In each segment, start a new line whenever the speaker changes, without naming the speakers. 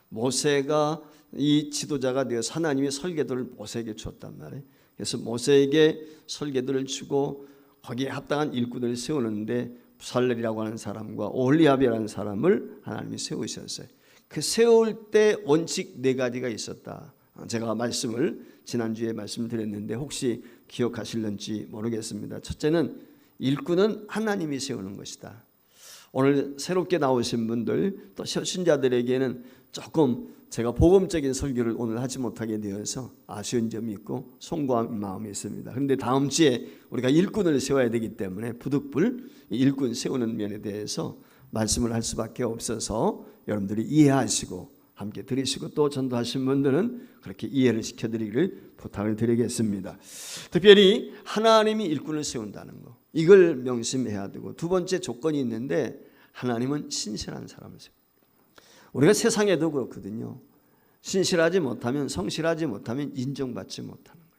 모세가 이 지도자가 되어서 하나님의 설계도를 모세에게 줬단 말이에요. 그래서 모세에게 설계도를 주고 거기에 합당한 일꾼을 세우는데 부살렐이라고 하는 사람과 올리압이라는 사람을 하나님이 세우셨어요. 그 세울 때 원칙 4가지가 있었다. 제가 말씀을 지난주에 말씀드렸는데 혹시 기억하실는지 모르겠습니다. 첫째는 일꾼은 하나님이 세우는 것이다. 오늘 새롭게 나오신 분들 또 신자들에게는 조금 제가 복음적인 설교를 오늘 하지 못하게 되어서 아쉬운 점이 있고 송구한 마음이 있습니다. 그런데 다음 주에 우리가 일꾼을 세워야 되기 때문에 부득불 일꾼 세우는 면에 대해서 말씀을 할 수밖에 없어서 여러분들이 이해하시고 함께 들으시고 또 전도하신 분들은 그렇게 이해를 시켜드리기를 부탁을 드리겠습니다. 특별히 하나님이 일꾼을 세운다는 거, 이걸 명심해야 되고, 두 번째 조건이 있는데 하나님은 신실한 사람을 세워요. 우리가 세상에도 그렇거든요. 신실하지 못하면, 성실하지 못하면 인정받지 못하는 거예요.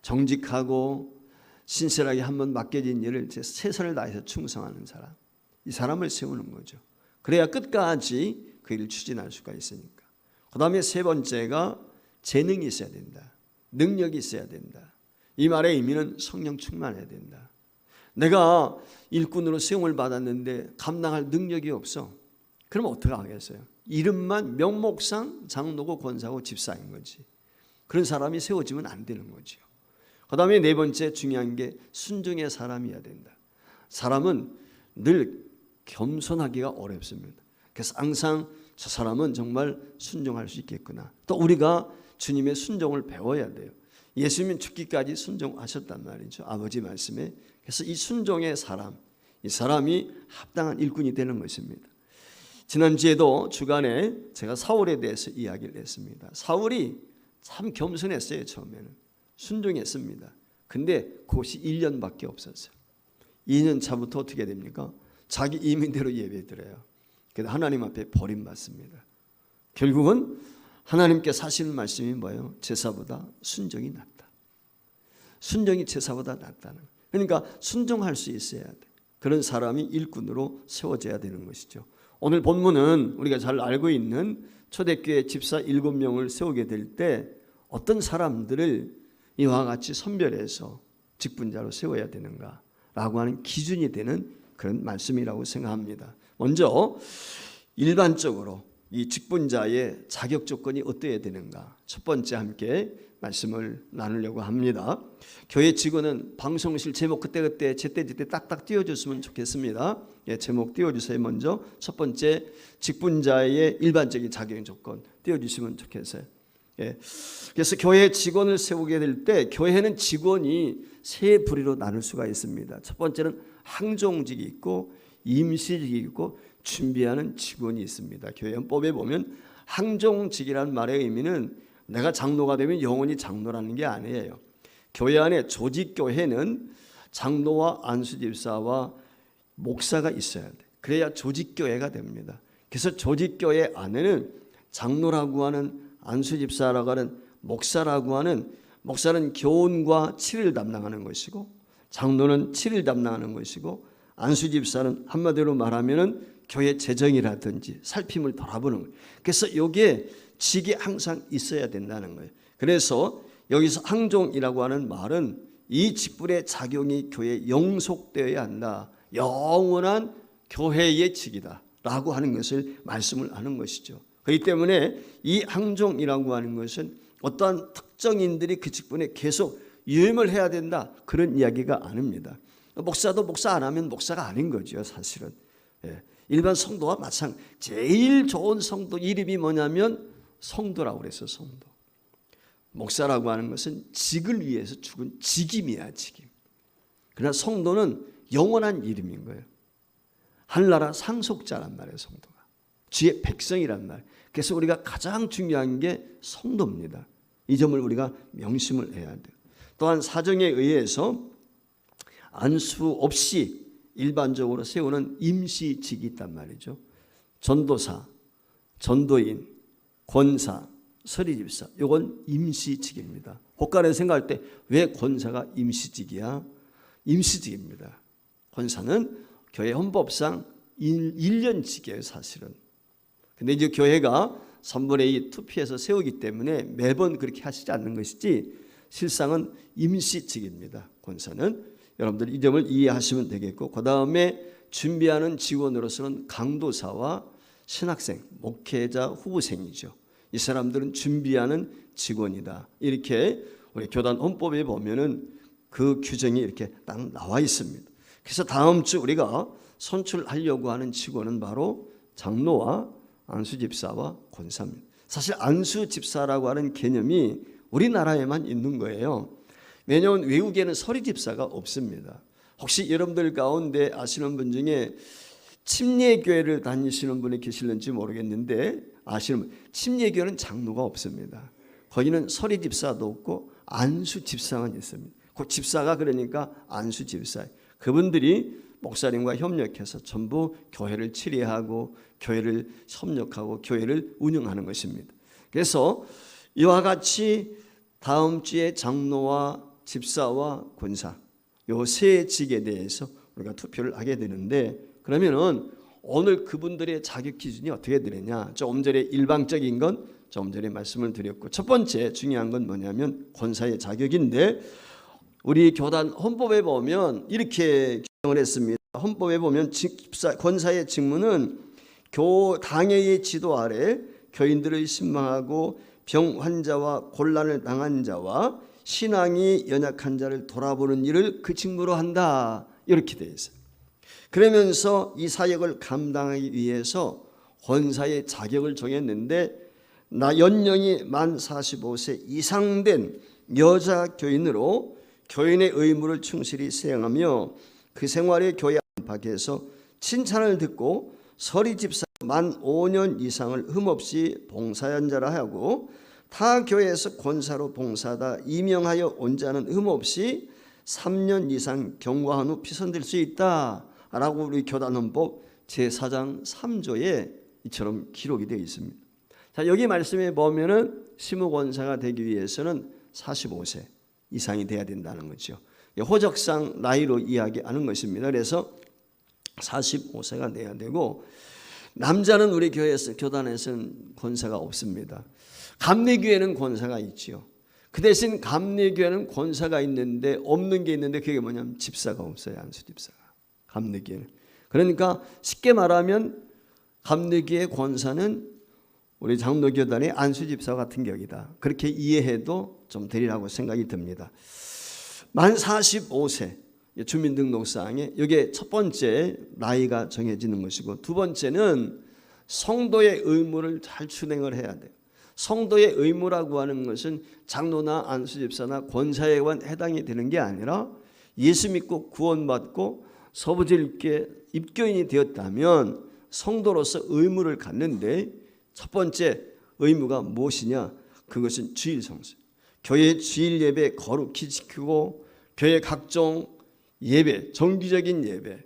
정직하고 신실하게 한번 맡겨진 일을 최선을 다해서 충성하는 사람, 이 사람을 세우는 거죠. 그래야 끝까지 그 일을 추진할 수가 있으니까. 그 다음에 세 번째가 재능이 있어야 된다. 능력이 있어야 된다. 이 말의 의미는 성령 충만해야 된다. 내가 일꾼으로 세움을 받았는데 감당할 능력이 없어. 그러면 어떻게 하겠어요? 이름만 명목상 장로고 권사고 집사인 거지. 그런 사람이 세워지면 안 되는 거죠. 그 다음에 네 번째 중요한 게 순종의 사람이어야 된다. 사람은 늘 겸손하기가 어렵습니다. 그래서 항상 저 사람은 정말 순종할 수 있겠구나. 또 우리가 주님의 순종을 배워야 돼요. 예수님은 죽기까지 순종하셨단 말이죠. 아버지 말씀에. 그래서 이 순종의 사람, 이 사람이 합당한 일꾼이 되는 것입니다. 지난주에도 주간에 제가 사울에 대해서 이야기를 했습니다. 사울이 참 겸손했어요. 처음에는 순종했습니다. 근데 그것이 1년밖에 없었어요. 2년 차부터 어떻게 됩니까? 자기 이민대로 예배드려요. 그래서 하나님 앞에 버림받습니다. 결국은 하나님께서 하시는 말씀이 뭐예요? 제사보다 순종이 낫다. 순종이 제사보다 낫다는 거예요. 그러니까 순종할 수 있어야 돼. 그런 사람이 일꾼으로 세워져야 되는 것이죠. 오늘 본문은 우리가 잘 알고 있는 초대교회 집사 7명을 세우게 될 때 어떤 사람들을 이와 같이 선별해서 직분자로 세워야 되는가 라고 하는 기준이 되는 그런 말씀이라고 생각합니다. 먼저 일반적으로 이 직분자의 자격 조건이 어떠해야 되는가, 첫 번째 함께 말씀을 나누려고 합니다. 교회 직원은 방송실 제목 그때그때 제때 딱딱 띄워줬으면 좋겠습니다. 예, 제목 띄워주세요. 먼저 첫 번째 직분자의 일반적인 자격 조건 띄워주시면 좋겠어요. 예. 그래서 교회 직원을 세우게 될 때 교회는 직원이 세 부류로 나눌 수가 있습니다. 첫 번째는 항종직이 있고 임시직이 있고 준비하는 직원이 있습니다. 교회헌법에 보면 항종직이라는 말의 의미는 내가 장로가 되면 영원히 장로라는 게 아니에요. 교회 안에 조직교회는 장로와 안수집사와 목사가 있어야 돼. 그래야 조직교회가 됩니다. 그래서 조직교회 안에는 장로라고 하는, 안수집사라고 하는, 목사라고 하는, 목사는 교훈과 치를 담당하는 것이고 장로는 치를 담당하는 것이고 안수집사는 한마디로 말하면 교회 재정이라든지 살핌을 돌아보는 거예요. 그래서 이게 직이 항상 있어야 된다는 거예요. 그래서 여기서 항종이라고 하는 말은 이 직분의 작용이 교회에 영속되어야 한다. 영원한 교회의 직이다 라고 하는 것을 말씀을 하는 것이죠. 그렇기 때문에 이 항종이라고 하는 것은 어떠한 특정인들이 그 직분에 계속 유임을 해야 된다, 그런 이야기가 아닙니다. 목사도 목사 안 하면 목사가 아닌 거죠, 사실은. 예. 일반 성도와 마찬가지. 제일 좋은 성도 이름이 뭐냐면 성도라고 그래서 성도. 목사라고 하는 것은 직을 위해서 죽은 직임이야, 직임. 그러나 성도는 영원한 이름인 거예요. 하늘나라 상속자란 말이에요, 성도가. 주의 백성이란 말. 그래서 우리가 가장 중요한 게 성도입니다. 이 점을 우리가 명심을 해야 돼요. 또한 사정에 의해서 안수 없이 일반적으로 세우는 임시직이 있단 말이죠. 전도사, 전도인, 권사, 서리집사, 이건 임시직입니다. 혹간에 생각할 때 왜 권사가 임시직이야? 임시직입니다. 권사는 교회 헌법상 1년직이에요, 사실은. 근데 이제 교회가 3분의 2 투표해서 세우기 때문에 매번 그렇게 하시지 않는 것이지 실상은 임시직입니다. 권사는 여러분들 이 점을 이해하시면 되겠고, 그 다음에 준비하는 직원으로서는 강도사와 신학생, 목회자, 후보생이죠. 이 사람들은 준비하는 직원이다. 이렇게 우리 교단 헌법에 보면은 그 규정이 이렇게 딱 나와 있습니다. 그래서 다음 주 우리가 선출하려고 하는 직원은 바로 장로와 안수집사와 권사입니다. 사실 안수집사라고 하는 개념이 우리나라에만 있는 거예요. 왜냐하면 외국에는 서리집사가 없습니다. 혹시 여러분들 가운데 아시는 분 중에 침례교회를 다니시는 분이 계실는지 모르겠는데 아시는 분, 침례교회는 장로가 없습니다. 거기는 서리집사도 없고 안수집사만 있습니다. 그 집사가 그러니까 안수집사, 그분들이 목사님과 협력해서 전부 교회를 치리하고 교회를 협력하고 교회를 운영하는 것입니다. 그래서 이와 같이 다음 주에 장로와 집사와 권사 요 세 직에 대해서 우리가 투표를 하게 되는데, 그러면은 오늘 그분들의 자격 기준이 어떻게 되느냐? 조금 전에 일방적인 건 조금 전에 말씀을 드렸고, 첫 번째 중요한 건 뭐냐면 권사의 자격인데, 우리 교단 헌법에 보면 이렇게 규정을 했습니다. 헌법에 보면 권사의 직무는 당회의 지도 아래 교인들을 신방하고 병 환자와 곤란을 당한 자와 신앙이 연약한 자를 돌아보는 일을 그 직무로 한다. 이렇게 되어 있어요. 그러면서 이 사역을 감당하기 위해서 권사의 자격을 정했는데, 연령이 만 45세 이상 된 여자 교인으로 교인의 의무를 충실히 수행하며 그 생활의 교회 안팎에서 칭찬을 듣고 서리집사 만 5년 이상을 흠없이 봉사연자라 하고 타 교회에서 권사로 봉사하다 임명하여 온 자는 흠없이 3년 이상 경과한 후 피선될 수 있다라고 우리 교단헌법 제4장 3조에 이처럼 기록이 되어 있습니다. 자, 여기 말씀에 보면은 시무권사가 되기 위해서는 45세 이상이 돼야 된다는 거죠. 호적상 나이로 이야기하는 것입니다. 그래서 45세가 돼야 되고, 남자는 우리 교회에서 교단에서는 권사가 없습니다. 감리교회는 권사가 있지요. 그 대신 감리교회는 권사가 있는데 없는 게 있는데, 그게 뭐냐면 집사가 없어요. 안수집사가. 감리교회는. 그러니까 쉽게 말하면 감리교회 권사는 우리 장로교단의 안수집사 같은 격이다. 그렇게 이해해도 좀 되리라고 생각이 듭니다. 만 45세 주민등록상에 이게 첫 번째 나이가 정해지는 것이고, 두 번째는 성도의 의무를 잘 수행을 해야 돼요. 성도의 의무라고 하는 것은 장로나 안수집사나 권사에만 해당이 되는 게 아니라 예수 믿고 구원받고 서부제일교회 입교인이 되었다면 성도로서 의무를 갖는데, 첫 번째 의무가 무엇이냐? 그것은 주일 성수. 교회 주일 예배 거룩히 지키고 교회 각종 예배, 정기적인 예배,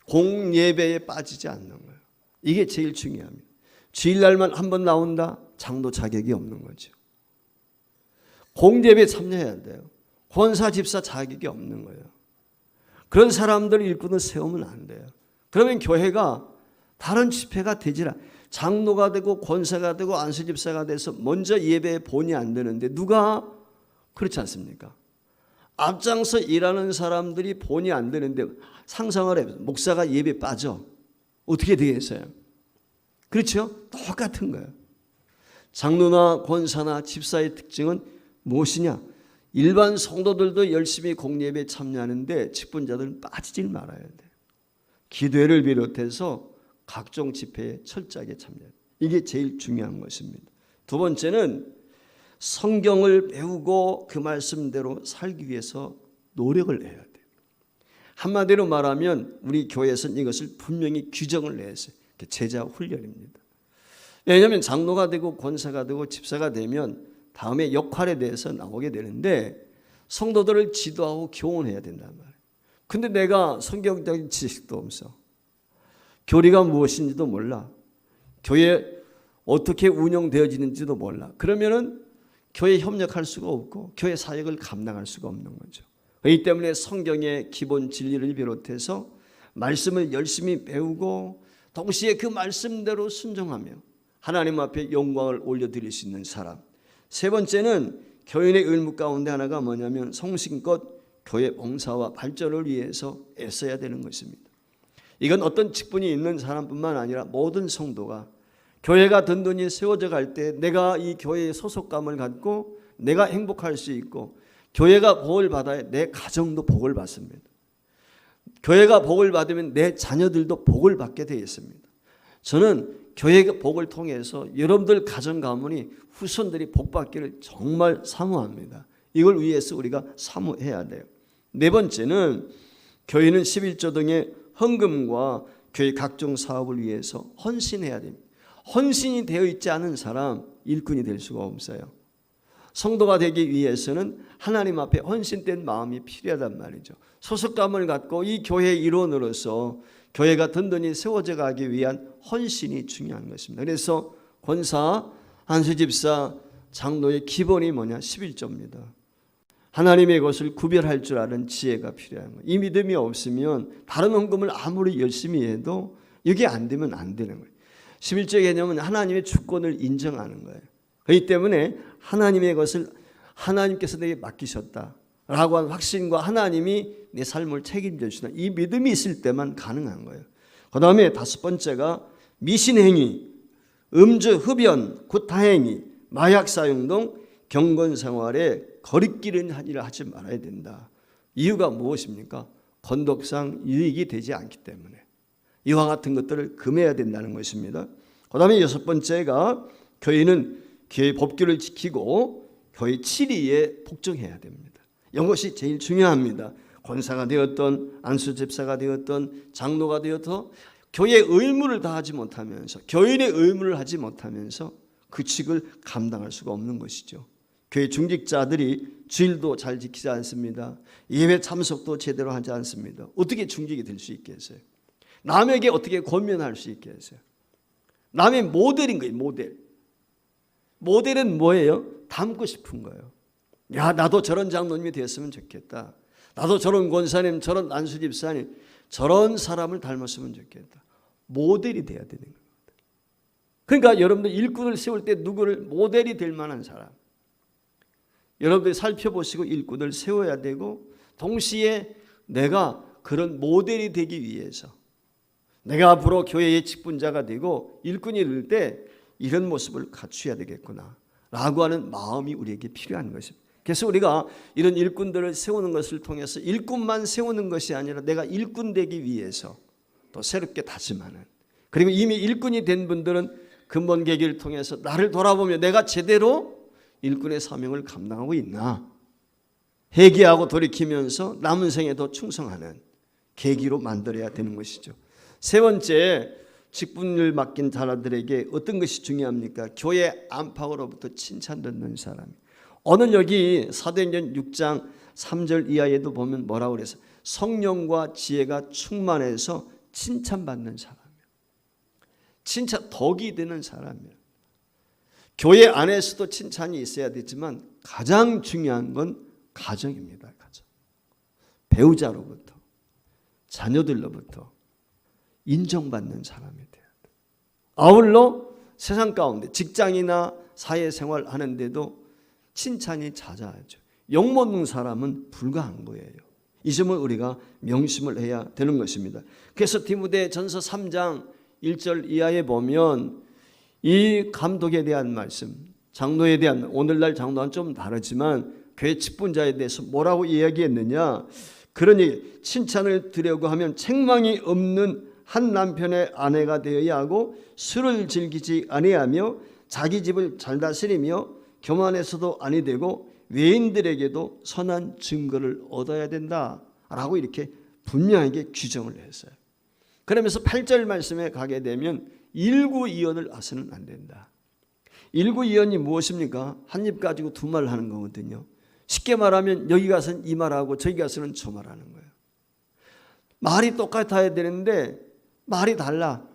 공예배에 빠지지 않는 거예요. 이게 제일 중요합니다. 주일날만 한 번 나온다? 장로 자격이 없는 거죠. 공예배에 참여해야 돼요. 권사, 집사 자격이 없는 거예요. 그런 사람들 일꾼을 세우면 안 돼요. 그러면 교회가 다른 집회가 되질 않아요. 장로가 되고 권사가 되고 안수집사가 돼서 먼저 예배에 본이 안 되는데 누가 그렇지 않습니까? 앞장서 일하는 사람들이 본이 안 되는데 상상을 해요. 목사가 예배 빠져. 어떻게 되겠어요? 그렇죠? 똑같은 거예요. 장로나 권사나 집사의 특징은 무엇이냐? 일반 성도들도 열심히 공예배에 참여하는데 직분자들은 빠지질 말아야 돼요. 기도회를 비롯해서 각종 집회에 철저하게 참여해요. 이게 제일 중요한 것입니다. 두 번째는 성경을 배우고 그 말씀대로 살기 위해서 노력을 해야 돼요. 한마디로 말하면 우리 교회에서는 이것을 분명히 규정을 내었어요. 제자 훈련입니다. 왜냐하면 장로가 되고 권사가 되고 집사가 되면 다음에 역할에 대해서 나오게 되는데 성도들을 지도하고 교훈해야 된단 말이에요. 근데 내가 성경적인 지식도 없어. 교리가 무엇인지도 몰라. 교회 어떻게 운영되어지는지도 몰라. 그러면은 교회에 협력할 수가 없고 교회 사역을 감당할 수가 없는 거죠. 그렇기 때문에 성경의 기본 진리를 비롯해서 말씀을 열심히 배우고 동시에 그 말씀대로 순종하며 하나님 앞에 영광을 올려드릴 수 있는 사람. 세 번째는 교인의 의무 가운데 하나가 뭐냐면 성심껏 교회 봉사와 발전을 위해서 애써야 되는 것입니다. 이건 어떤 직분이 있는 사람뿐만 아니라 모든 성도가 교회가 든든히 세워져 갈 때 내가 이 교회의 소속감을 갖고 내가 행복할 수 있고 교회가 복을 받아야 내 가정도 복을 받습니다. 교회가 복을 받으면 내 자녀들도 복을 받게 되어 있습니다. 저는 교회의 복을 통해서 여러분들 가정 가문이 후손들이 복 받기를 정말 사모합니다. 이걸 위해서 우리가 사모해야 돼요. 네 번째는 교회는 11조 등의 헌금과 교회 각종 사업을 위해서 헌신해야 됩니다. 헌신이 되어 있지 않은 사람 일꾼이 될 수가 없어요. 성도가 되기 위해서는 하나님 앞에 헌신된 마음이 필요하단 말이죠. 소속감을 갖고 이 교회의 일원으로서 교회가 든든히 세워져 가기 위한 헌신이 중요한 것입니다. 그래서 권사, 안수집사, 장로의 기본이 뭐냐? 11조입니다. 하나님의 것을 구별할 줄 아는 지혜가 필요한 거예요. 이 믿음이 없으면 다른 헌금을 아무리 열심히 해도 이게 안 되면 안 되는 거예요. 11조 개념은 하나님의 주권을 인정하는 거예요. 그렇기 때문에 하나님의 것을 하나님께서 내게 맡기셨다라고 하는 확신과 하나님이 내 삶을 책임져 주시는 이 믿음이 있을 때만 가능한 거예요. 그 다음에 다섯 번째가 미신행위, 음주, 흡연, 구타행위, 마약 사용 등 경건 생활에 거리끼는 일을 하지 말아야 된다. 이유가 무엇입니까? 건덕상 유익이 되지 않기 때문에 이와 같은 것들을 금해야 된다는 것입니다. 그 다음에 여섯 번째가 교회는 교회 법규를 지키고 교회 치리에 복종해야 됩니다. 이것이 제일 중요합니다. 권사가 되었던 안수집사가 되었던 장로가 되어서 교회의 의무를 다하지 못하면서 교인의 의무를 하지 못하면서 그 직을 감당할 수가 없는 것이죠. 교회 중직자들이 주일도 잘 지키지 않습니다. 예배 참석도 제대로 하지 않습니다. 어떻게 중직이 될 수 있겠어요? 남에게 어떻게 권면할 수 있겠어요? 남의 모델인 거예요. 모델은 뭐예요? 닮고 싶은 거예요. 야, 나도 저런 장로님이 되었으면 좋겠다. 나도 저런 권사님, 저런 안수집사님, 저런 사람을 닮았으면 좋겠다. 모델이 돼야 되는 겁니다. 그러니까 여러분들 일꾼을 세울 때 누구를 모델이 될 만한 사람, 여러분들이 살펴보시고 일꾼을 세워야 되고, 동시에 내가 그런 모델이 되기 위해서 내가 앞으로 교회의 직분자가 되고 일꾼이 될 때 이런 모습을 갖춰야 되겠구나 라고 하는 마음이 우리에게 필요한 것입니다. 그래서 우리가 이런 일꾼들을 세우는 것을 통해서 일꾼만 세우는 것이 아니라 내가 일꾼 되기 위해서 또 새롭게 다짐하는, 그리고 이미 일꾼이 된 분들은 근본 계기를 통해서 나를 돌아보며 내가 제대로 일꾼의 사명을 감당하고 있나 회개하고 돌이키면서 남은 생에 더 충성하는 계기로 만들어야 되는 것이죠. 세 번째, 직분을 맡긴 자들에게 어떤 것이 중요합니까? 교회 안팎으로부터 칭찬 듣는 사람. 오늘 여기 사도행전 6장 3절 이하에도 보면 뭐라고 그래서 성령과 지혜가 충만해서 칭찬받는 사람이에요. 칭찬 덕이 되는 사람이에요. 교회 안에서도 칭찬이 있어야 되지만 가장 중요한 건 가정입니다. 가정. 배우자로부터, 자녀들로부터 인정받는 사람이 돼야 돼. 아울러 세상 가운데 직장이나 사회생활 하는데도 칭찬이 잦아야죠. 욕먹는 사람은 불가한 거예요. 이 점을 우리가 명심을 해야 되는 것입니다. 그래서 디모데전서 3장 1절 이하에 보면 이 감독에 대한 말씀, 장로에 대한, 오늘날 장로와는 좀 다르지만 교회 직분자에 대해서 뭐라고 이야기했느냐, 그러니 칭찬을 드리려고 하면 책망이 없는 한 남편의 아내가 되어야 하고 술을 즐기지 아니하며 자기 집을 잘 다스리며 교만해서도 아니 되고 외인들에게도 선한 증거를 얻어야 된다라고 이렇게 분명하게 규정을 했어요. 그러면서 8절 말씀에 가게 되면 일구이연을 하서는 안 된다. 일구이연이 무엇입니까? 한 입 가지고 두 말 하는 거거든요. 쉽게 말하면 여기 가서는 이 말하고 저기 가서는 저 말하는 거예요. 말이 똑같아야 되는데 말이 달라.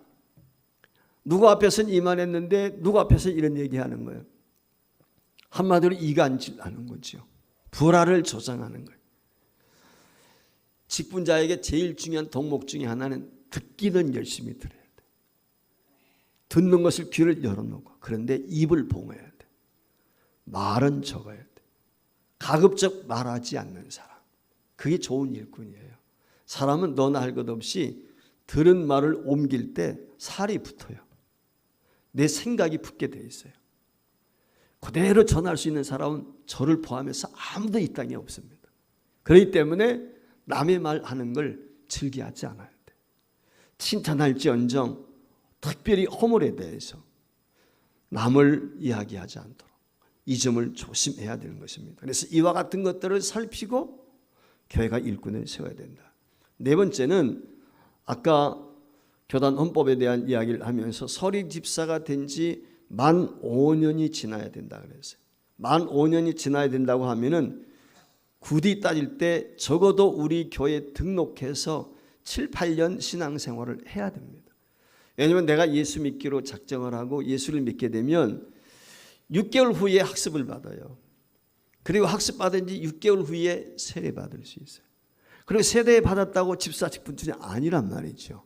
누구 앞에서는 이 말 했는데 누구 앞에서는 이런 얘기하는 거예요. 한마디로 이간질하는 거죠. 불화를 조장하는 거예요. 직분자에게 제일 중요한 덕목 중에 하나는 듣기는 열심히 들어야 돼. 듣는 것을 귀를 열어놓고, 그런데 입을 봉해야 돼. 말은 적어야 돼. 가급적 말하지 않는 사람, 그게 좋은 일꾼이에요. 사람은 너나 할 것 없이 들은 말을 옮길 때 살이 붙어요. 내 생각이 붙게 돼 있어요. 그대로 전할 수 있는 사람은 저를 포함해서 아무도 이 땅에 없습니다. 그렇기 때문에 남의 말하는 걸 즐겨하지 않아야 돼. 칭찬할지언정 특별히 허물에 대해서 남을 이야기하지 않도록 이 점을 조심해야 되는 것입니다. 그래서 이와 같은 것들을 살피고 교회가 일꾼을 세워야 된다. 네 번째는 아까 교단 헌법에 대한 이야기를 하면서 서리 집사가 된 지 만 5년이 지나야 된다 그랬어요. 만 5년이 지나야 된다고 하면은 굳이 따질 때 적어도 우리 교회에 등록해서 7, 8년 신앙생활을 해야 됩니다. 왜냐하면 내가 예수 믿기로 작정을 하고 예수를 믿게 되면 6개월 후에 학습을 받아요. 그리고 학습 받은 지 6개월 후에 세례 받을 수 있어요. 그리고 세례 받았다고 집사 직분준이 아니란 말이죠.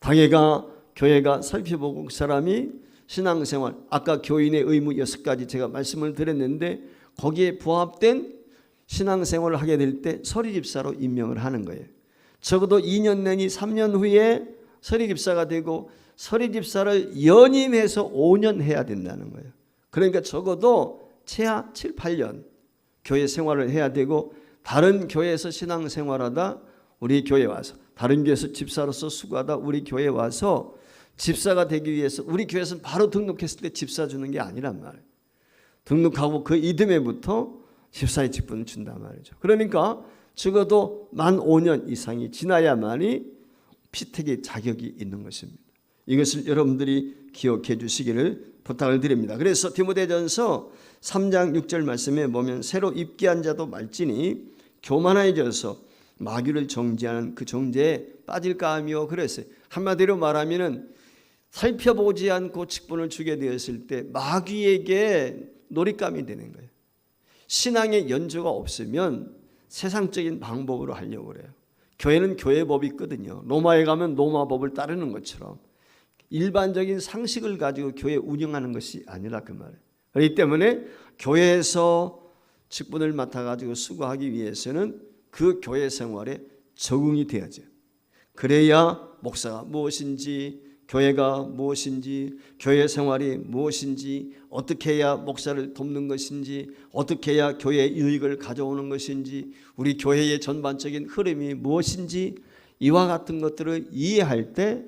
교회가 살펴보고 그 사람이 신앙생활, 아까 교인의 의무 6가지 제가 말씀을 드렸는데 거기에 부합된 신앙생활을 하게 될 때 서리집사로 임명을 하는 거예요. 적어도 2년 내니 3년 후에 서리집사가 되고 서리집사를 연임해서 5년 해야 된다는 거예요. 그러니까 적어도 최하 7, 8년 교회 생활을 해야 되고, 다른 교회에서 신앙생활하다 우리 교회에 와서, 다른 교회에서 집사로서 수고하다 우리 교회에 와서 집사가 되기 위해서, 우리 교회에서는 바로 등록했을 때 집사 주는 게 아니란 말이에요. 등록하고 그 이듬해부터 집사의 직분을 준단 말이죠. 그러니까 적어도 만 5년 이상이 지나야만이 피택의 자격이 있는 것입니다. 이것을 여러분들이 기억해 주시기를 부탁을 드립니다. 그래서 디모데전서 3장 6절 말씀에 보면 새로 입기한 자도 말지니 교만해져서 마귀를 정죄하는 그 정죄에 빠질까 하며 그랬어요. 한마디로 말하면은 살펴보지 않고 직분을 주게 되었을 때 마귀에게 놀잇감이 되는 거예요. 신앙의 연조가 없으면 세상적인 방법으로 하려고 그래요. 교회는 교회법이 있거든요. 로마에 가면 로마법을 따르는 것처럼 일반적인 상식을 가지고 교회 운영하는 것이 아니라 그 말이에요. 그렇기 때문에 교회에서 직분을 맡아가지고 수고하기 위해서는 그 교회 생활에 적응이 돼야죠. 그래야 목사가 무엇인지, 교회가 무엇인지, 교회 생활이 무엇인지, 어떻게 해야 목사를 돕는 것인지, 어떻게 해야 교회의 이익을 가져오는 것인지, 우리 교회의 전반적인 흐름이 무엇인지, 이와 같은 것들을 이해할 때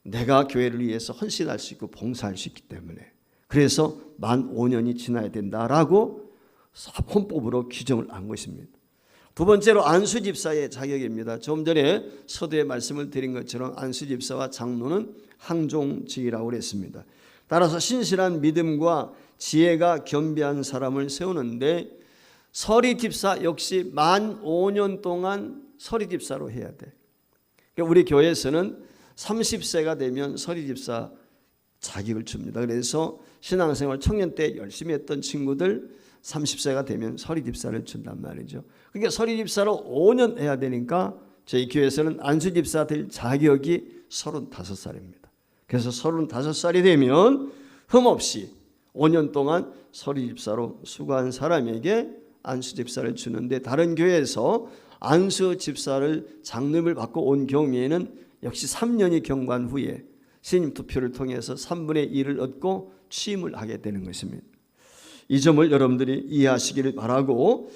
내가 교회를 위해서 헌신할 수 있고 봉사할 수 있기 때문에, 그래서 만 5년이 지나야 된다라고 헌법으로 규정을 한 것입니다. 두 번째로 안수집사의 자격입니다. 좀 전에 서두에 말씀을 드린 것처럼 안수집사와 장로는 항종직이라고 그랬습니다. 따라서 신실한 믿음과 지혜가 겸비한 사람을 세우는데 서리집사 역시 만 5년 동안 서리집사로 해야 돼. 그러니까 우리 교회에서는 30세가 되면 서리집사 자격을 줍니다. 그래서 신앙생활 청년 때 열심히 했던 친구들 30세가 되면 서리집사를 준단 말이죠. 그러니까 서리집사로 5년 해야 되니까 저희 교회에서는 안수집사 될 자격이 35살입니다. 그래서 35살이 되면 흠없이 5년 동안 서리집사로 수고한 사람에게 안수집사를 주는데, 다른 교회에서 안수집사를 장름을 받고 온 경우에는 역시 3년이 경과한 후에 신임 투표를 통해서 3분의 1을 얻고 취임을 하게 되는 것입니다. 이 점을 여러분들이 이해하시기를 바라고,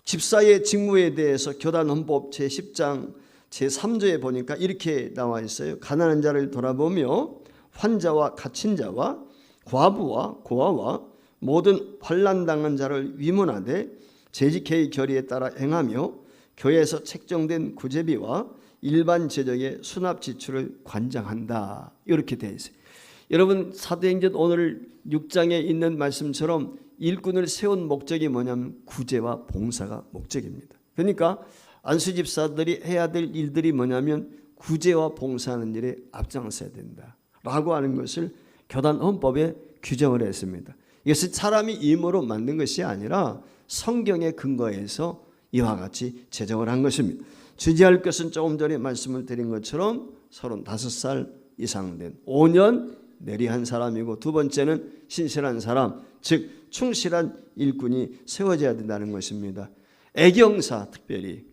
집사의 직무에 대해서 교단헌법 제10장 제3조에 보니까 이렇게 나와 있어요. 가난한 자를 돌아보며 환자와 갇힌 자와 과부와 고아와 모든 환난당한 자를 위문하되 재직회의 결의에 따라 행하며 교회에서 책정된 구제비와 일반 재정의 수납 지출을 관장한다. 이렇게 되어 있어요. 여러분, 사도행전 오늘 6장에 있는 말씀처럼 일꾼을 세운 목적이 뭐냐면 구제와 봉사가 목적입니다. 그러니까 안수집사들이 해야 될 일들이 뭐냐면 구제와 봉사하는 일에 앞장서야 된다라고 하는 것을 교단 헌법에 규정을 했습니다. 이것은 사람이 임으로 만든 것이 아니라 성경에 근거해서 이와 같이 제정을 한 것입니다. 주지할 것은 조금 전에 말씀을 드린 것처럼 35살 이상 된 5년 내리한 사람이고, 두 번째는 신실한 사람, 즉 충실한 일꾼이 세워져야 된다는 것입니다. 애경사, 특별히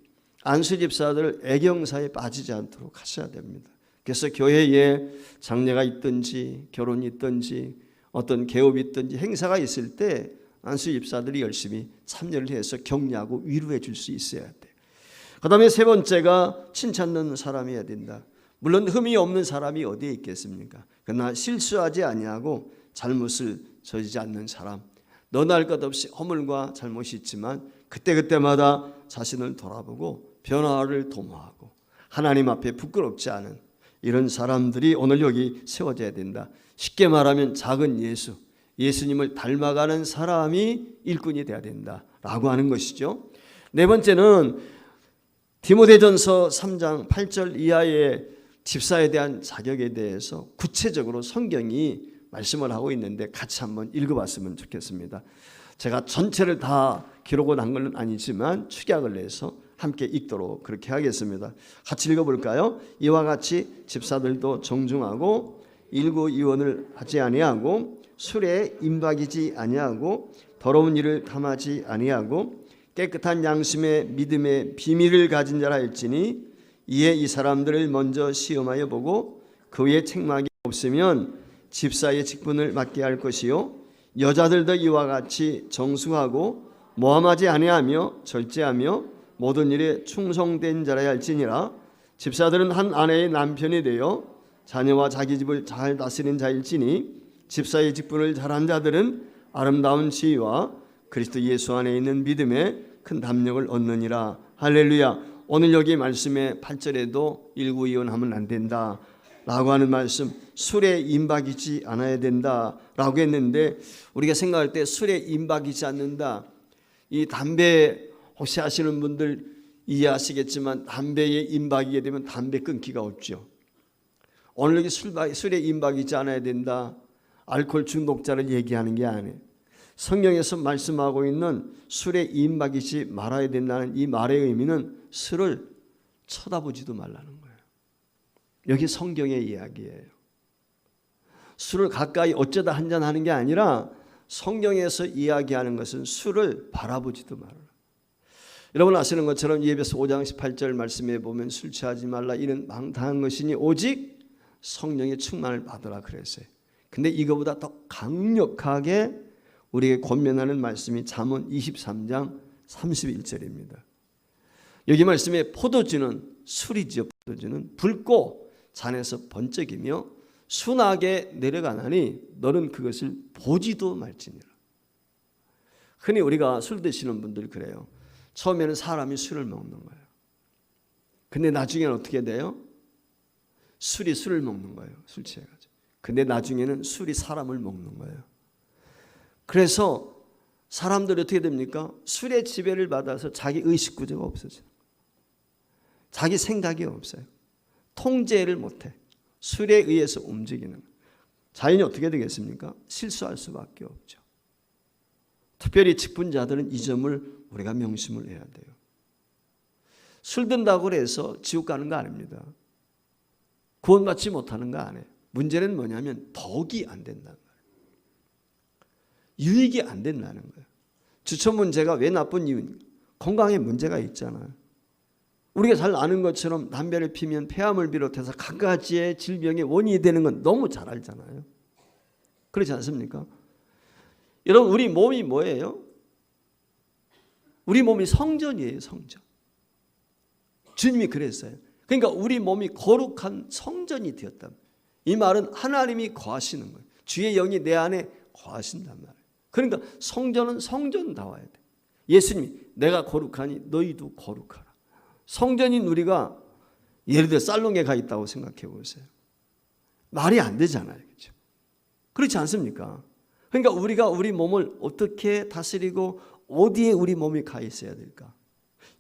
안수 집사들 애경사에 빠지지 않도록 하셔야 됩니다. 그래서 교회에 장례가 있든지 결혼이 있든지 어떤 개업이 있든지 행사가 있을 때 안수 집사들이 열심히 참여를 해서 격려하고 위로해 줄 수 있어야 돼요. 그 다음에 세 번째가 칭찬 듣는 사람이어야 된다. 물론 흠이 없는 사람이 어디에 있겠습니까? 그러나 실수하지 아니하고 잘못을 저지지 않는 사람, 너나 할 것 없이 허물과 잘못이 있지만 그때그때마다 자신을 돌아보고 변화를 도모하고 하나님 앞에 부끄럽지 않은 이런 사람들이 오늘 여기 세워져야 된다. 쉽게 말하면 작은 예수, 예수님을 닮아가는 사람이 일꾼이 돼야 된다라고 하는 것이죠. 네 번째는 디모데전서 3장 8절 이하의 집사에 대한 자격에 대해서 구체적으로 성경이 말씀을 하고 있는데 같이 한번 읽어봤으면 좋겠습니다. 제가 전체를 다 기록을 한 건 아니지만 축약을 내서 함께 읽도록 그렇게 하겠습니다. 같이 읽어볼까요? 이와 같이 집사들도 정중하고 일구이원을 하지 아니하고 술에 임박이지 아니하고 더러운 일을 탐하지 아니하고 깨끗한 양심의 믿음의 비밀을 가진 자라 할지니 이에 이 사람들을 먼저 시험하여 보고 그 위에 책망이 없으면 집사의 직분을 맡게 할 것이요 여자들도 이와 같이 정숙하고 모함하지 아니하며 절제하며 모든 일에 충성된 자라 할지니라. 집사들은 한 아내의 남편이 되어 자녀와 자기 집을 잘 다스리는 자일지니 집사의 직분을 잘한 자들은 아름다운 지위와 그리스도 예수 안에 있는 믿음에 큰 담력을 얻느니라. 할렐루야. 오늘 여기 말씀의 8절에도 일구이원하면 안 된다 라고 하는 말씀, 술에 임박이지 않아야 된다 라고 했는데, 우리가 생각할 때 술에 임박이지 않는다, 이 담배 혹시 아시는 분들 이해하시겠지만 담배에 임박이게 되면 담배 끊기가 없죠. 오늘 여기 술에 임박이지 않아야 된다, 알코올 중독자를 얘기하는 게 아니에요. 성경에서 말씀하고 있는 술에 임박이지 말아야 된다는 이 말의 의미는 술을 쳐다보지도 말라는 거예요. 여기 성경의 이야기예요. 술을 가까이 어쩌다 한잔하는 게 아니라 성경에서 이야기하는 것은 술을 바라보지도 말아라. 여러분 아시는 것처럼 예배서 5장 18절 말씀에 보면 술 취하지 말라 이는 망당한 것이니 오직 성령의 충만을 받으라 그랬어요. 근데 이거보다 더 강력하게 우리에게 권면하는 말씀이 잠언 23장 31절입니다. 여기 말씀에 포도주는 술이지요. 포도주는 붉고 잔에서 번쩍이며 순하게 내려가나니 너는 그것을 보지도 말지니라. 흔히 우리가 술 드시는 분들 그래요. 처음에는 사람이 술을 먹는 거예요. 근데 나중에는 어떻게 돼요? 술이 술을 먹는 거예요. 술 취해가지고. 근데 나중에는 술이 사람을 먹는 거예요. 그래서 사람들이 어떻게 됩니까? 술의 지배를 받아서 자기 의식구조가 없어져요. 자기 생각이 없어요. 통제를 못해. 술에 의해서 움직이는. 자연이 어떻게 되겠습니까? 실수할 수밖에 없죠. 특별히 직분자들은 이 점을 우리가 명심을 해야 돼요. 술 든다고 해서 지옥 가는 거 아닙니다. 구원받지 못하는 거 아니에요. 문제는 뭐냐면 덕이 안 된다는 거예요. 유익이 안 된다는 거예요. 주천 문제가 왜 나쁜 이유입니까? 건강에 문제가 있잖아요. 우리가 잘 아는 것처럼 담배를 피면 폐암을 비롯해서 갖가지의 질병의 원인이 되는 건 너무 잘 알잖아요. 그렇지 않습니까? 여러분 우리 몸이 뭐예요? 우리 몸이 성전이에요. 성전. 주님이 그랬어요. 그러니까 우리 몸이 거룩한 성전이 되었다. 이 말은 하나님이 거하시는 거예요. 주의 영이 내 안에 거하신단 말이에요. 그러니까 성전은 성전다워야 돼. 예수님이 내가 거룩하니 너희도 거룩하라. 성전인 우리가 예를 들어 살롱에 가 있다고 생각해 보세요. 말이 안 되잖아요. 그렇죠? 그렇지 않습니까? 그러니까 우리가 우리 몸을 어떻게 다스리고 어디에 우리 몸이 가 있어야 될까?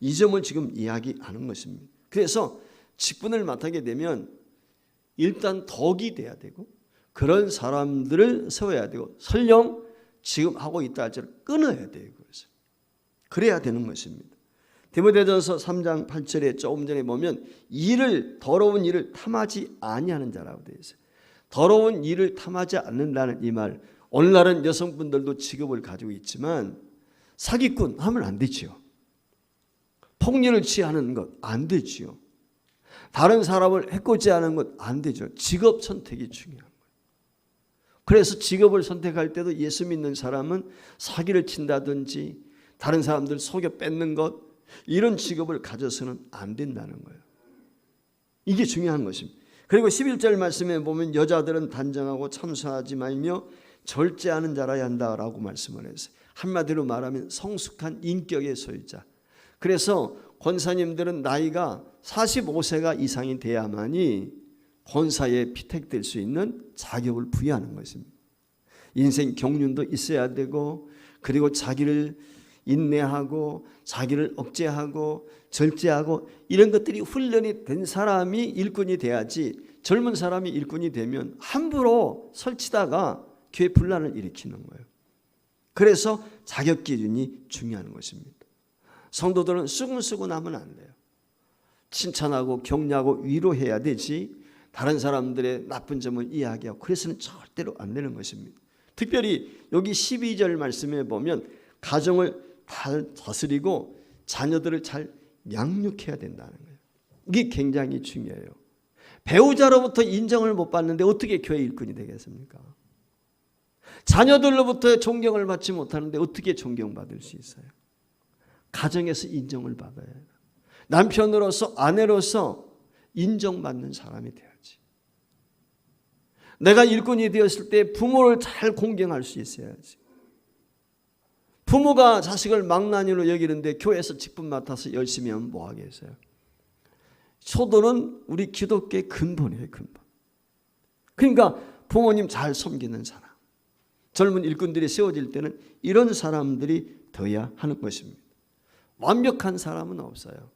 이 점을 지금 이야기하는 것입니다. 그래서 직분을 맡게 되면 일단 덕이 돼야 되고 그런 사람들을 세워야 되고 설령 지금 하고 있다 할지라도 끊어야 돼요. 그래야 되는 것입니다. 디모데전서 3장 8절에 조금 전에 보면 더러운 일을 탐하지 아니하는 자라고 되어 있어요. 더러운 일을 탐하지 않는다는 이 말, 오늘날은 여성분들도 직업을 가지고 있지만 사기꾼 하면 안 되지요. 폭력을 취하는 것 안 되지요. 다른 사람을 해코지하는 것 안 되죠. 직업 선택이 중요한 거예요. 그래서 직업을 선택할 때도 예수 믿는 사람은 사기를 친다든지 다른 사람들 속여 뺏는 것, 이런 직업을 가져서는 안 된다는 거예요. 이게 중요한 것입니다. 그리고 11절 말씀에 보면 여자들은 단정하고 참선하지 말며 절제하는 자라야 한다라고 말씀을 했어요. 한마디로 말하면 성숙한 인격의 소유자. 그래서 권사님들은 나이가 45세가 이상이 돼야만이 권사에 피택될 수 있는 자격을 부여하는 것입니다. 인생 경륜도 있어야 되고, 그리고 자기를 인내하고 자기를 억제하고 절제하고 이런 것들이 훈련이 된 사람이 일꾼이 돼야지, 젊은 사람이 일꾼이 되면 함부로 설치다가 교회 분란을 일으키는 거예요. 그래서 자격 기준이 중요한 것입니다. 성도들은 수근수근하면 안 돼요. 칭찬하고 격려하고 위로해야 되지, 다른 사람들의 나쁜 점을 이야기하고 그래서는 절대로 안 되는 것입니다. 특별히 여기 12절 말씀에 보면 가정을 잘 다스리고 자녀들을 잘 양육해야 된다는 거예요. 이게 굉장히 중요해요. 배우자로부터 인정을 못 받는데 어떻게 교회 일꾼이 되겠습니까? 자녀들로부터 존경을 받지 못하는데 어떻게 존경받을 수 있어요? 가정에서 인정을 받아야 해요. 남편으로서 아내로서 인정받는 사람이 돼야지. 내가 일꾼이 되었을 때 부모를 잘 공경할 수 있어야지. 부모가 자식을 망나니로 여기는데 교회에서 직분 맡아서 열심히 하면 뭐 하겠어요? 효도는 우리 기독교의 근본이에요, 근본. 그러니까 부모님 잘 섬기는 사람, 젊은 일꾼들이 세워질 때는 이런 사람들이 되어야 하는 것입니다. 완벽한 사람은 없어요.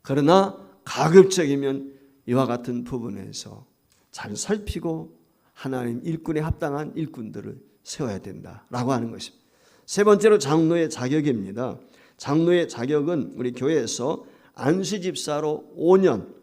그러나 가급적이면 이와 같은 부분에서 잘 살피고 하나님 일꾼에 합당한 일꾼들을 세워야 된다라고 하는 것입니다. 세 번째로 장로의 자격입니다. 장로의 자격은 우리 교회에서 안수집사로 5년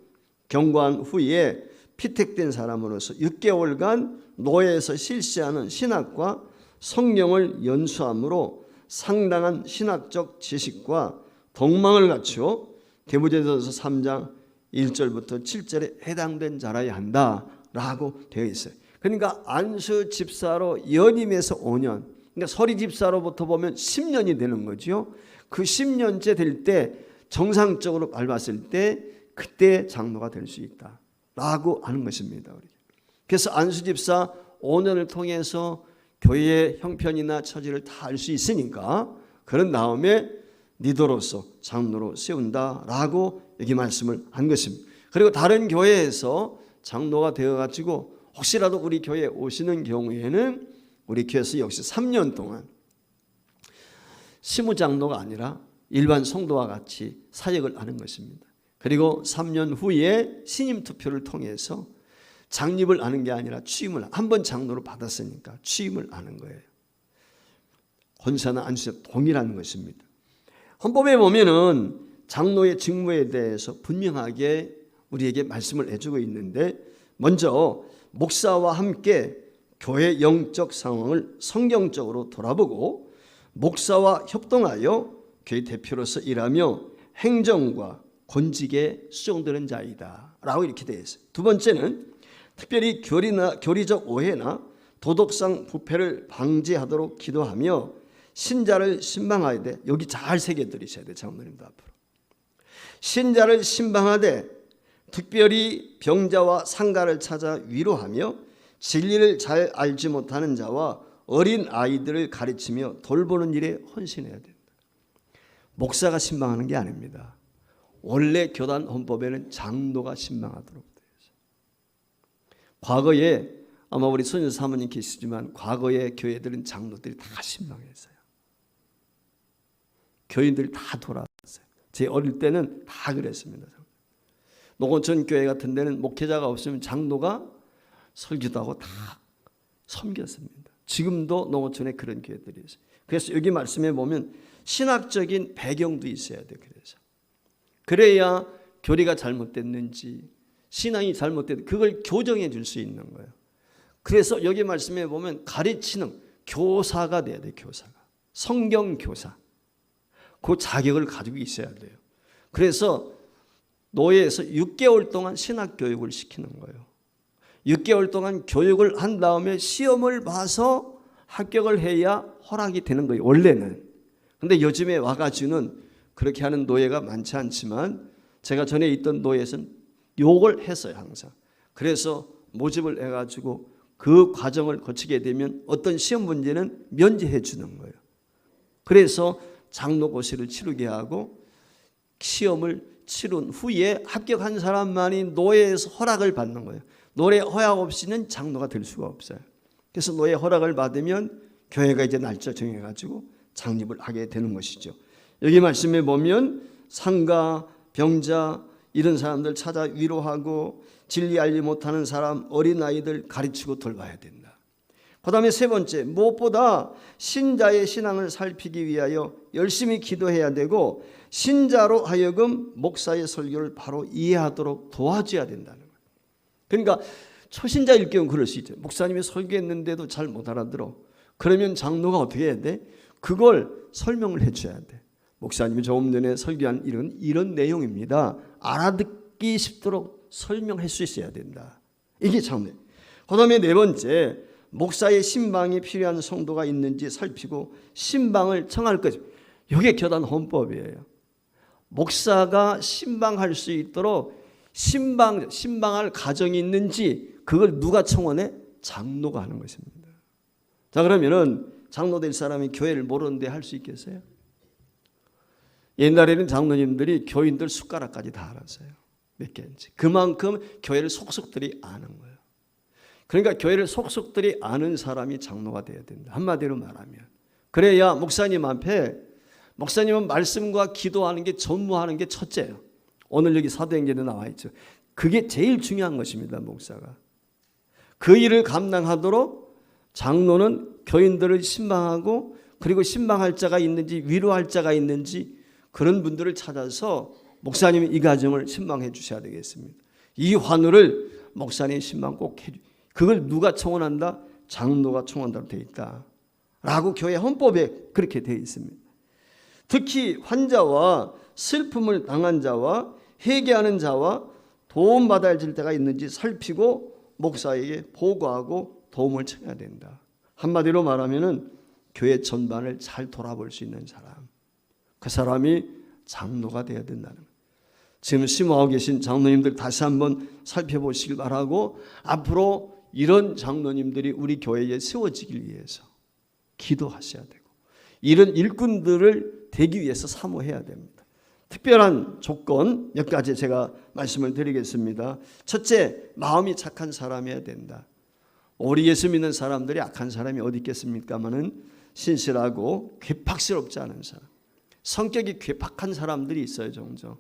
경과한 후에 피택된 사람으로서 6개월간 노예에서 실시하는 신학과 성경을 연수함으로 상당한 신학적 지식과 덕망을 갖추어 디모데전서 3장 1절부터 7절에 해당된 자라야 한다라고 되어 있어요. 그러니까 안수집사로 연임해서 5년, 그러니까 서리집사로부터 보면 10년이 되는 거죠. 그 10년째 될 때 정상적으로 밟았을 때 그때 장로가 될 수 있다라고 하는 것입니다. 그래서 안수집사 5년을 통해서 교회의 형편이나 처지를 다 알 수 있으니까 그런 다음에 리더로서 장로로 세운다라고 여기 말씀을 한 것입니다. 그리고 다른 교회에서 장로가 되어가지고 혹시라도 우리 교회에 오시는 경우에는 우리 교회에서 역시 3년 동안 시무장로가 아니라 일반 성도와 같이 사역을 하는 것입니다. 그리고 3년 후에 신임 투표를 통해서 장립을 하는 게 아니라 취임을, 한번 장로로 받았으니까 취임을 하는 거예요. 권사나 안수와 동일한 것입니다. 헌법에 보면은 장로의 직무에 대해서 분명하게 우리에게 말씀을 해주고 있는데, 먼저 목사와 함께 교회 영적 상황을 성경적으로 돌아보고 목사와 협동하여 교회 대표로서 일하며 행정과 권직에 수종되는 자이다 라고 이렇게 되어 있어요. 두 번째는 특별히 교리적 오해나 도덕상 부패를 방지하도록 기도하며 신자를 신방하되, 여기 잘 새겨드리셔야 돼요. 장로님도 앞으로. 신자를 신방하되 특별히 병자와 상가를 찾아 위로하며 진리를 잘 알지 못하는 자와 어린 아이들을 가르치며 돌보는 일에 헌신해야 된다. 목사가 신방하는 게 아닙니다. 원래 교단 헌법에는 장로가 신방하도록 되어 있어요. 과거에 아마 우리 손녀 사모님 계시지만 과거에 교회들은 장로들이 다 신방했어요. 교인들이 다 돌아왔어요. 제 어릴 때는 다 그랬습니다. 농어촌 교회 같은 데는 목회자가 없으면 장로가 설교도 하고 다 섬겼습니다. 지금도 농어촌에 그런 교회들이 있어요. 그래서 여기 말씀에 보면 신학적인 배경도 있어야 돼요. 그래야 교리가 잘못됐는지 신앙이 잘못됐는지 그걸 교정해 줄 수 있는 거예요. 그래서 여기 말씀에 보면 가르치는 교사가 돼야 돼요. 교사가. 성경 교사. 그 자격을 가지고 있어야 돼요. 그래서 노예에서 6개월 동안 신학 교육을 시키는 거예요. 6개월 동안 교육을 한 다음에 시험을 봐서 합격을 해야 허락이 되는 거예요. 원래는. 근데 요즘에 와가지고는 그렇게 하는 노예가 많지 않지만 제가 전에 있던 노예에서는 욕을 했어요. 항상. 그래서 모집을 해가지고 그 과정을 거치게 되면 어떤 시험 문제는 면제해 주는 거예요. 그래서 장로고시를 치르게 하고 시험을 치른 후에 합격한 사람만이 노예에서 허락을 받는 거예요. 노예 허락 없이는 장로가 될 수가 없어요. 그래서 노예 허락을 받으면 교회가 이제 날짜 정해가지고 창립을 하게 되는 것이죠. 여기 말씀에 보면 상가, 병자 이런 사람들 찾아 위로하고 진리 알지 못하는 사람, 어린아이들 가르치고 돌봐야 된다. 그 다음에 세 번째, 무엇보다 신자의 신앙을 살피기 위하여 열심히 기도해야 되고 신자로 하여금 목사의 설교를 바로 이해하도록 도와줘야 된다는 거예요. 그러니까 초신자일 경우 그럴 수 있죠. 목사님이 설교했는데도 잘 못 알아들어. 그러면 장로가 어떻게 해야 돼? 그걸 설명을 해줘야 돼. 목사님이 조금 전에 설교한 이런 내용입니다. 알아듣기 쉽도록 설명할 수 있어야 된다. 이게 장로. 그 다음에 네 번째, 목사의 신방이 필요한 성도가 있는지 살피고 신방을 청할 거죠. 이게 교단 헌법이에요. 목사가 신방할 수 있도록 신방할 가정이 있는지 그걸 누가 청원해? 장로가 하는 것입니다. 자, 그러면은 장로 될 사람이 교회를 모르는데 할 수 있겠어요? 옛날에는 장로님들이 교인들 숟가락까지 다 알았어요. 몇 개인지. 그만큼 교회를 속속들이 아는 거예요. 그러니까 교회를 속속들이 아는 사람이 장로가 돼야 된다. 한마디로 말하면. 그래야 목사님 앞에, 목사님은 말씀과 기도하는 게 전무하는 게 첫째예요. 오늘 여기 사도행전에 나와 있죠. 그게 제일 중요한 것입니다. 목사가. 그 일을 감당하도록 장로는 교인들을 신방하고 그리고 신방할 자가 있는지 위로할 자가 있는지 그런 분들을 찾아서 목사님이 이 가정을 신방해 주셔야 되겠습니다. 이 환우를 목사님 신방 꼭 해주. 그걸 누가 청원한다? 장로가 청원하도록 되어 있다. 라고 교회 헌법에 그렇게 되어 있습니다. 특히 환자와 슬픔을 당한 자와 회개하는 자와 도움받아야 할 때가 있는지 살피고 목사에게 보고하고 도움을 청해야 된다. 한마디로 말하면 교회 전반을 잘 돌아볼 수 있는 사람. 그 사람이 장로가 되어야 된다는 거예요. 지금 심호하고 계신 장로님들 다시 한번 살펴보시길 바라고 앞으로 이런 장로님들이 우리 교회에 세워지길 위해서 기도하셔야 되고 이런 일꾼들을 되기 위해서 사모해야 됩니다. 특별한 조건 몇 가지 제가 말씀을 드리겠습니다. 첫째, 마음이 착한 사람이어야 된다. 우리 예수 믿는 사람들이 악한 사람이 어디 있겠습니까마는 신실하고 괴팍스럽지 않은 사람. 성격이 괴팍한 사람들이 있어요. 종종.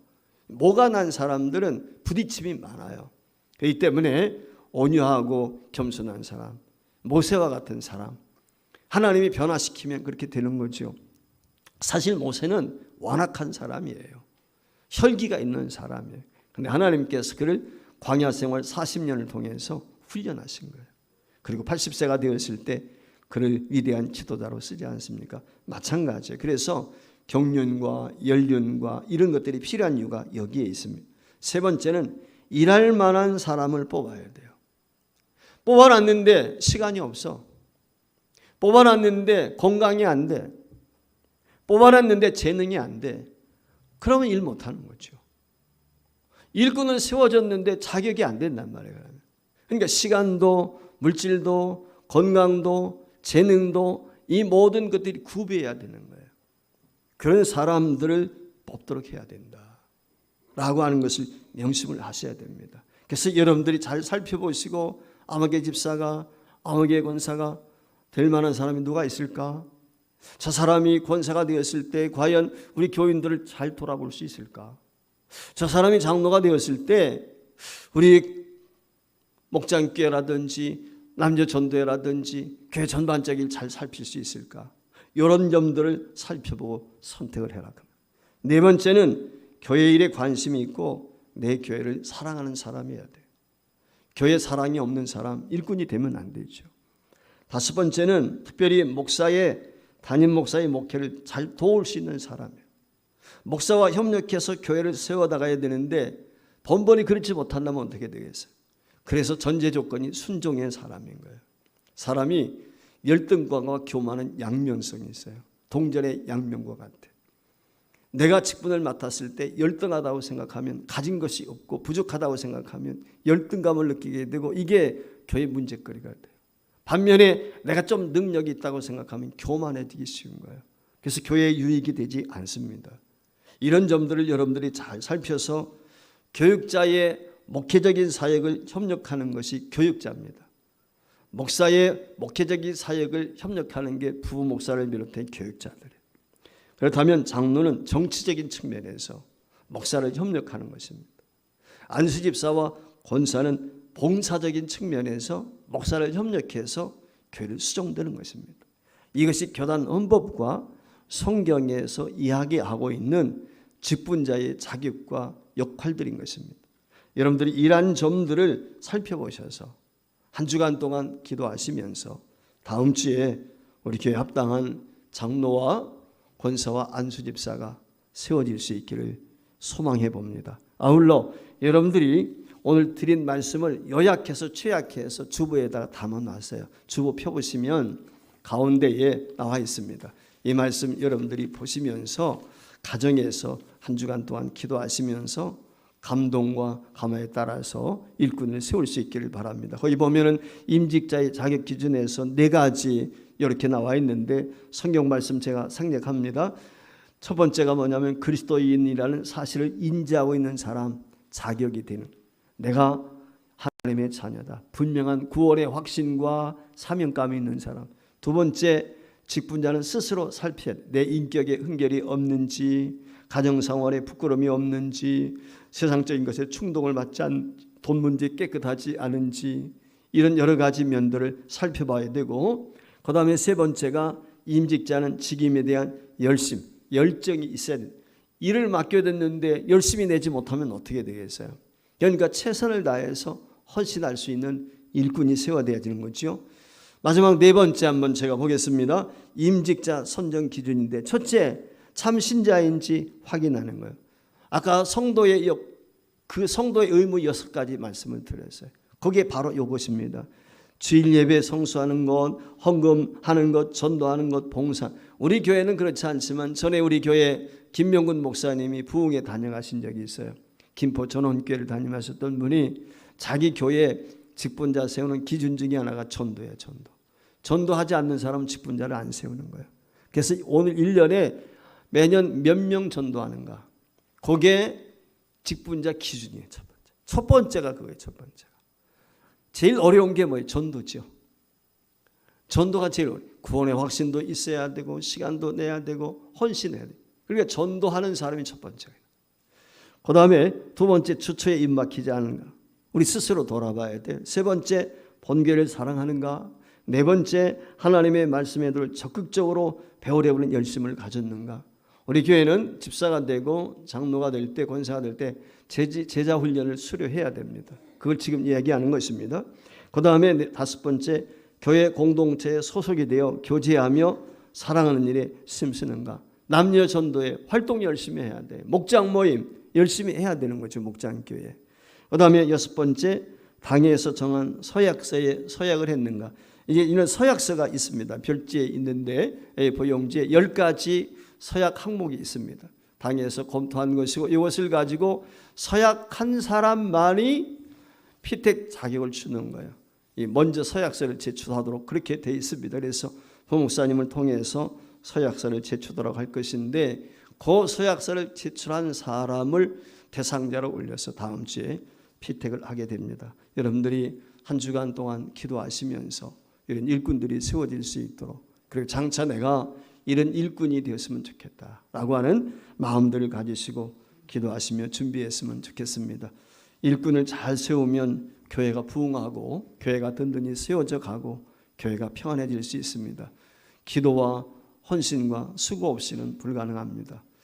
모가 난 사람들은 부딪힘이 많아요. 그렇기 때문에 온유하고 겸손한 사람, 모세와 같은 사람, 하나님이 변화시키면 그렇게 되는 거죠. 사실 모세는 완악한 사람이에요. 혈기가 있는 사람이에요. 그런데 하나님께서 그를 광야 생활 40년을 통해서 훈련하신 거예요. 그리고 80세가 되었을 때 그를 위대한 지도자로 쓰지 않습니까? 마찬가지예요. 그래서 경륜과 연륜과 이런 것들이 필요한 이유가 여기에 있습니다. 세 번째는 일할 만한 사람을 뽑아야 돼요. 뽑아놨는데 시간이 없어. 뽑아놨는데 건강이 안 돼. 뽑아놨는데 재능이 안 돼. 그러면 일 못하는 거죠. 일꾼은 세워졌는데 자격이 안 된단 말이에요. 그러니까 시간도 물질도 건강도 재능도 이 모든 것들이 구비해야 되는 거예요. 그런 사람들을 뽑도록 해야 된다 라고 하는 것을 명심을 하셔야 됩니다. 그래서 여러분들이 잘 살펴보시고 아무개 집사가 아무개 권사가 될 만한 사람이 누가 있을까? 저 사람이 권사가 되었을 때 과연 우리 교인들을 잘 돌아볼 수 있을까? 저 사람이 장로가 되었을 때 우리 목장교회라든지 남녀전도회라든지 교회 전반적인 잘 살필 수 있을까? 이런 점들을 살펴보고 선택을 해라. 네 번째는 교회 일에 관심이 있고 내 교회를 사랑하는 사람이어야 돼요. 교회 사랑이 없는 사람, 일꾼이 되면 안 되죠. 다섯 번째는 특별히 담임 목사의 목회를 잘 도울 수 있는 사람이에요. 목사와 협력해서 교회를 세워나가야 되는데 번번이 그렇지 못한다면 어떻게 되겠어요? 그래서 전제 조건이 순종의 사람인 거예요. 사람이 열등감과 교만은 양면성이 있어요. 동전의 양면과 같아요. 내가 직분을 맡았을 때 열등하다고 생각하면, 가진 것이 없고 부족하다고 생각하면 열등감을 느끼게 되고, 이게 교회 문제거리가 돼요. 반면에 내가 좀 능력이 있다고 생각하면 교만해지기 쉬운 거예요. 그래서 교회에 유익이 되지 않습니다. 이런 점들을 여러분들이 잘 살펴서 교육자의 목회적인 사역을 협력하는 것이 교육자입니다. 목사의 목회적인 사역을 협력하는 게 부목사를 비롯해 교육자들이에요. 그렇다면 장로는 정치적인 측면에서 목사를 협력하는 것입니다. 안수집사와 권사는 봉사적인 측면에서 목사를 협력해서 교회를 수종되는 것입니다. 이것이 교단 헌법과 성경에서 이야기하고 있는 직분자의 자격과 역할들인 것입니다. 여러분들이 이러한 점들을 살펴보셔서 한 주간 동안 기도하시면서 다음 주에 우리 교회 합당한 장로와 권사와 안수집사가 세워질 수 있기를 소망해 봅니다. 아울러 여러분들이 오늘 드린 말씀을 요약해서 취약해서 주보에다가 담아놨어요. 주보 펴보시면 가운데에 나와 있습니다. 이 말씀 여러분들이 보시면서 가정에서 한 주간 동안 기도하시면서 감동과 감화에 따라서 일꾼을 세울 수 있기를 바랍니다. 거기 보면은 임직자의 자격 기준에서 4가지 이렇게 나와 있는데 성경 말씀 제가 생략합니다. 첫 번째가 뭐냐면 그리스도인이라는 사실을 인지하고 있는 사람, 자격이 되는, 내가 하나님의 자녀다, 분명한 구원의 확신과 사명감이 있는 사람. 두 번째, 직분자는 스스로 살펴야 돼. 내 인격에 흠결이 없는지, 가정생활에 부끄러움이 없는지, 세상적인 것에 충동을 받지 돈 문제 깨끗하지 않은지, 이런 여러 가지 면들을 살펴봐야 되고, 그 다음에 세 번째가 임직자는 직임에 대한 열정이 있어야 돼. 일을 맡겨졌는데 열심히 내지 못하면 어떻게 되겠어요? 그러니까 최선을 다해서 헌신할 수 있는 일꾼이 세워져야 되는 거죠. 마지막 4번째 한번 제가 보겠습니다. 임직자 선정 기준인데, 첫째, 참 신자인지 확인하는 거예요. 아까 성도의 의무 6가지 말씀을 드렸어요. 거기에 바로 이것입니다. 주일 예배 성수하는 것, 헌금하는 것, 전도하는 것, 봉사. 우리 교회는 그렇지 않지만 전에 우리 교회 김명근 목사님이 부흥에 다녀가신 적이 있어요. 김포 전원교회를 다니셨던 분이 자기 교회 직분자 세우는 기준 중에 하나가 전도예요. 전도하지 않는 사람은 직분자를 안 세우는 거예요. 그래서 오늘 1년에 매년 몇 명 전도하는가, 그게 직분자 기준이에요. 첫 번째가 그거예요. 첫 번째가. 제일 어려운 게 뭐예요? 전도죠. 전도가 제일 어려워요. 구원의 확신도 있어야 되고, 시간도 내야 되고, 헌신해야 돼요. 그러니까 전도하는 사람이 첫 번째예요. 그 다음에 두 번째, 주처에 입 막히지 않은가, 우리 스스로 돌아봐야 돼요. 세 번째, 본교를 사랑하는가. 네 번째, 하나님의 말씀에 적극적으로 배우려는 열심을 가졌는가. 우리 교회는 집사가 되고 장로가 될 때, 권사가 될 때 제자 훈련을 수료해야 됩니다. 그걸 지금 이야기하는 것입니다. 그 다음에 다섯 번째, 교회 공동체에 소속이 되어 교제하며 사랑하는 일에 힘쓰는가. 남녀 전도에 활동 열심히 해야 돼. 목장 모임 열심히 해야 되는 거죠. 목장교회. 그 다음에 여섯 번째, 당에서 정한 서약서에 서약을 했는가. 이제 이런 서약서가 있습니다. 별지에 있는데 보용지에 10가지 서약 항목이 있습니다. 당에서 검토한 것이고, 이것을 가지고 서약한 사람만이 피택 자격을 주는 거예요. 먼저 서약서를 제출하도록 그렇게 되어 있습니다. 그래서 부목사님을 통해서 서약서를 제출하도록 할 것인데, 그 서약서를 제출한 사람을 대상자로 올려서 다음 주에 피택을 하게 됩니다. 여러분들이 한 주간 동안 기도하시면서 이런 일꾼들이 세워질 수 있도록, 그리고 장차 내가 이런 일꾼이 되었으면 좋겠다라고 하는 마음들을 가지시고 기도하시며 준비했으면 좋겠습니다. 일꾼을 잘 세우면 교회가 부흥하고 교회가 든든히 세워져 가고 교회가 평안해질 수 있습니다. 기도와 헌신과 수고 없이는 불가능합니다.